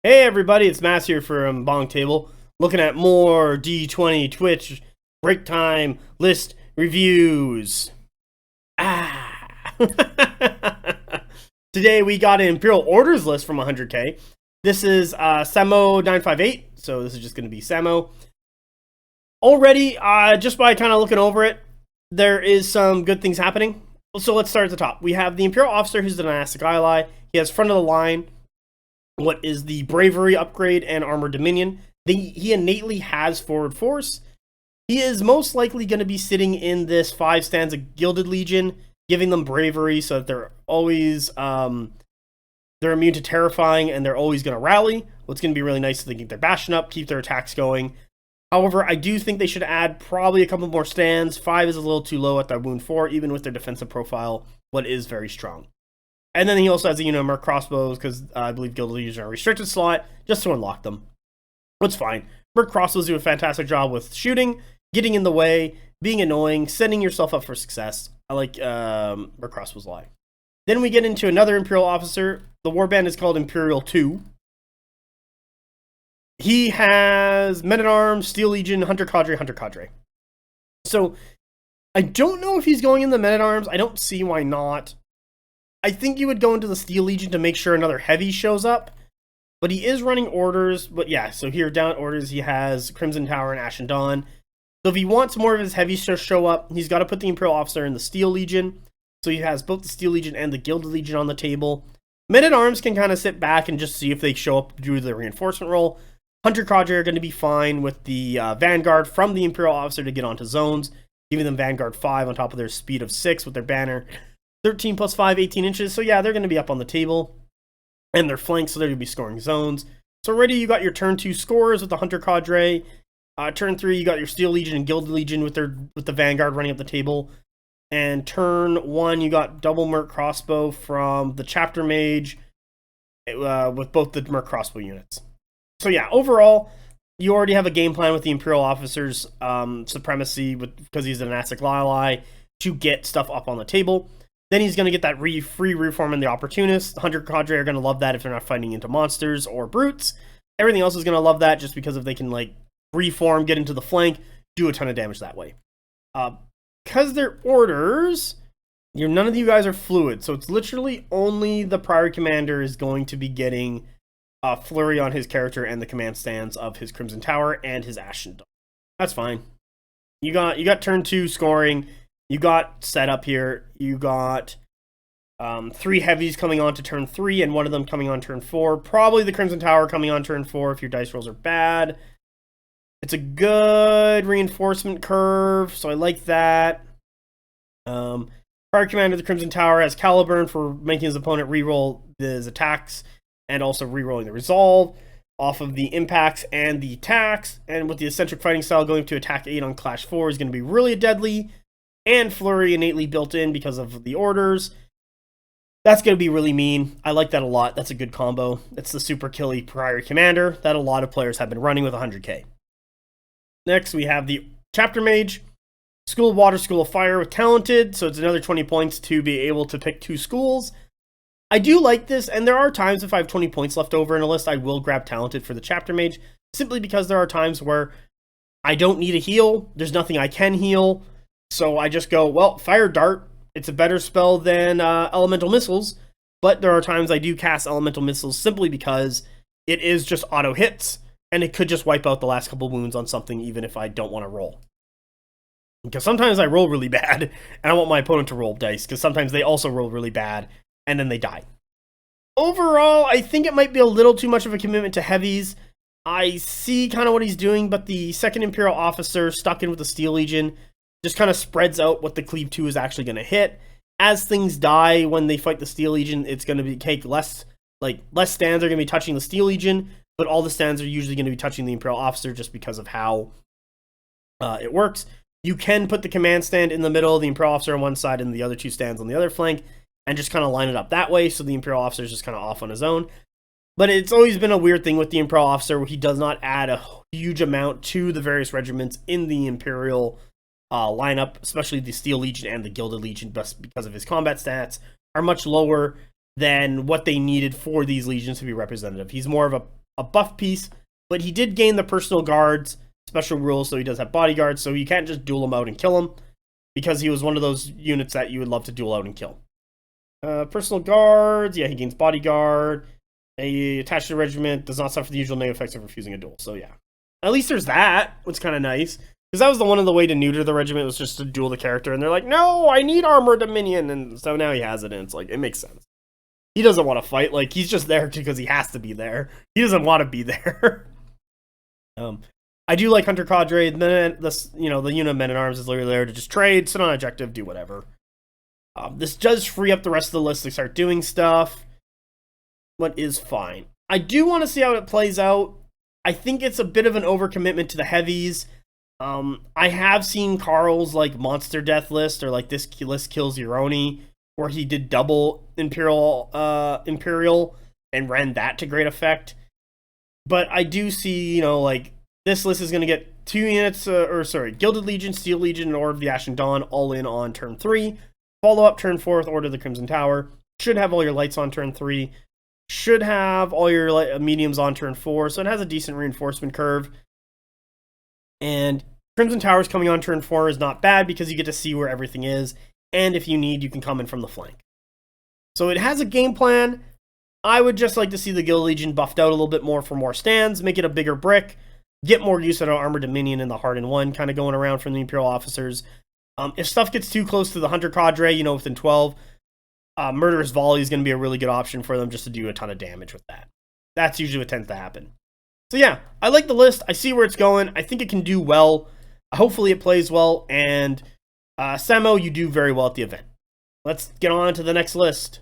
Hey everybody, it's Mass here from BonkTable, looking at more D20 Twitch break time list reviews. Today we got an Imperial Orders list from 100k. This is Samo 958, so this is just going to be Samo. Already, just by kind of looking over it, there is some good things happening. So let's start at the top. We have the Imperial Officer, who's the dynastic ally. He has front of the line. What is the Bravery upgrade and Armor Dominion. He innately has forward force. He is most likely going to be sitting in this 5 stanza Gilded Legion, giving them bravery so that they're always they're immune to terrifying and they're always going to rally. What's going to be really nice is they keep their bastion up, keep their attacks going. However, I do think they should add probably a couple more stands. 5 is a little too low at their wound 4, even with their defensive profile, but is very strong. And then he also has a Merc crossbows, because I believe Gilded Legion are a restricted slot, just to unlock them. It's fine. Merc crossbows do a fantastic job with shooting, getting in the way, being annoying, setting yourself up for success. I like Merc crossbows a lot. Then we get into another Imperial officer. The warband is called Imperial 2. He has Men-at-Arms, Steel Legion, Hunter Cadre. So, I don't know if he's going in the Men-at-Arms. I don't see why not. I think you would go into the Steel Legion to make sure another heavy shows up. But he is running orders. But yeah, so here down at orders, he has Crimson Tower and Ashen Dawn. So if he wants more of his heavies to show up, he's got to put the Imperial Officer in the Steel Legion. So he has both the Steel Legion and the Gilded Legion on the table. Men-at-Arms can kind of sit back and just see if they show up due to the reinforcement roll. Hunter Cadre are going to be fine with the Vanguard from the Imperial Officer to get onto zones, giving them Vanguard 5 on top of their speed of 6 with their banner. 13 plus 5, 18 inches. So yeah, they're going to be up on the table. And they're flanked, so they're going to be scoring zones. So already you got your turn 2 scores with the Hunter Cadre. Turn 3, you got your Steel Legion and Gilded Legion with the Vanguard running up the table. And turn 1, you got double Merc Crossbow from the Chapter Mage with both the Merc Crossbow units. So yeah, overall, you already have a game plan with the Imperial Officer's supremacy because he's an dynastic ally to get stuff up on the table. Then he's going to get that free reform in the Opportunist. The Hunter Cadre are going to love that if they're not fighting into monsters or brutes. Everything else is going to love that just because if they can like reform, get into the flank, do a ton of damage that way. Because they're orders, none of you guys are fluid. So it's literally only the prior commander is going to be getting flurry on his character and the command stands of his Crimson Tower and his Ashen Dawn. That's fine. You got turn 2 scoring. You got setup here. You got 3 heavies coming on to turn 3 and one of them coming on turn 4. Probably the Crimson Tower coming on turn 4 if your dice rolls are bad. It's a good reinforcement curve, so I like that. Prior commander of the Crimson Tower has Caliburn for making his opponent reroll his attacks and also rerolling the resolve off of the impacts and the attacks. And with the eccentric fighting style going to attack 8 on Clash 4 is going to be really deadly. And flurry innately built in because of the orders. That's going to be really mean. I like that a lot. That's a good combo. It's the super killy prior commander that a lot of players have been running with 100k. Next, we have the Chapter Mage. School of Water, School of Fire with Talented. So it's another 20 points to be able to pick 2 schools. I do like this, and there are times if I have 20 points left over in a list, I will grab Talented for the Chapter Mage. Simply because there are times where I don't need a heal. There's nothing I can heal. So I just go, well, Fire Dart, it's a better spell than Elemental Missiles, but there are times I do cast Elemental Missiles simply because it is just auto hits, and it could just wipe out the last couple wounds on something even if I don't want to roll. Because sometimes I roll really bad, and I want my opponent to roll dice, because sometimes they also roll really bad, and then they die. Overall, I think it might be a little too much of a commitment to heavies. I see kind of what he's doing, but the second Imperial Officer stuck in with the Steel Legion just kind of spreads out what the Cleave 2 is actually going to hit. As things die when they fight the Steel Legion, it's going to take less stands are going to be touching the Steel Legion, but all the stands are usually going to be touching the Imperial Officer just because of how it works. You can put the command stand in the middle, the Imperial Officer on one side, and the other 2 stands on the other flank, and just kind of line it up that way, so the Imperial Officer is just kind of off on his own. But it's always been a weird thing with the Imperial Officer where he does not add a huge amount to the various regiments in the Imperial lineup, especially the Steel Legion and the Gilded Legion, just because of his combat stats are much lower than what they needed for these legions to be representative. He's more of a buff piece, but he did gain the personal guards special rules, so he does have bodyguards, so you can't just duel him out and kill him, because he was one of those units that you would love to duel out and kill. Personal guards, yeah, he gains bodyguard. A attached to the regiment, does not suffer the usual negative effects of refusing a duel. So yeah, at least there's that, which is kind of nice. Because that was one of the way to neuter the regiment, was just to duel the character. And they're like, no, I need armor dominion. And so now he has it, and it's like, it makes sense. He doesn't want to fight. Like, he's just there because he has to be there. He doesn't want to be there. I do like Hunter Cadre. Then the unit of men-at-arms is literally there to just trade, sit on objective, do whatever. This does free up the rest of the list to start doing stuff, but is fine. I do want to see how it plays out. I think it's a bit of an overcommitment to the heavies. I have seen Carl's like monster death list, or like this list kills Euroni, where he did double Imperial and ran that to great effect. But I do see, like this list is going to get 2 units, Gilded Legion, Steel Legion, and Order of the Ashen Dawn all in on turn 3. Follow up turn 4 with Order of the Crimson Tower. Should have all your lights on turn 3. Should have all your mediums on turn 4. So it has a decent reinforcement curve. And Crimson Tower's coming on turn 4 is not bad, because you get to see where everything is. And if you need, you can come in from the flank. So it has a game plan. I would just like to see the Guild Legion buffed out a little bit more for more stands. Make it a bigger brick. Get more use out of Armor Dominion and the Hardened One kind of going around from the Imperial officers. If stuff gets too close to the Hunter Cadre, within 12, Murderous Volley is going to be a really good option for them, just to do a ton of damage with that. That's usually what tends to happen. So yeah, I like the list. I see where it's going. I think it can do well. Hopefully it plays well. And Samo, you do very well at the event. Let's get on to the next list.